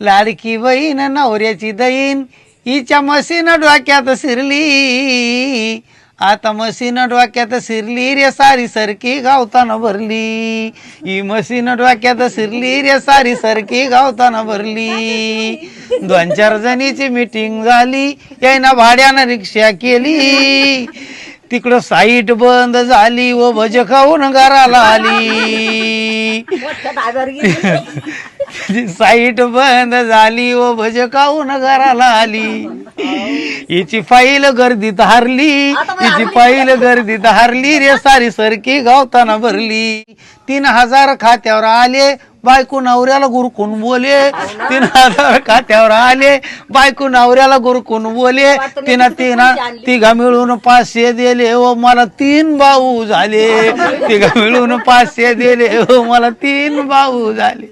लाडकी बहीण नवऱ्याची दहीन हिच्या मशीन डोक्यात शिरली, आता मशीन डोक्यात शिरली रे सारी सरकी गावताना भरली, ही मशीन डोक्यात शिरली रे सारी सरकी गावताना भरली. 2-4 जणीची मीटिंग झाली, यायना भाड्यानं रिक्षा केली, तिकडं साईट बंद झाली व भज खाऊन घराला आली. साईट बंद झाली व भज खाऊन घराला आली. हिची फाईल गर्दीत हारली, हिची फाईल गर्दीत हारली रे सारी सरकी गावताना भरली. 3000 खात्यावर आले, बायको नवऱ्याला गुरकून बोले. 3000 खात्यावर आले, बायको नवऱ्याला गुरकून बोले. तिघा मिळून 500 दिले व मला 3 भाऊ झाले. तिघा मिळून 500 दिले व मला 3 भाऊ झाले.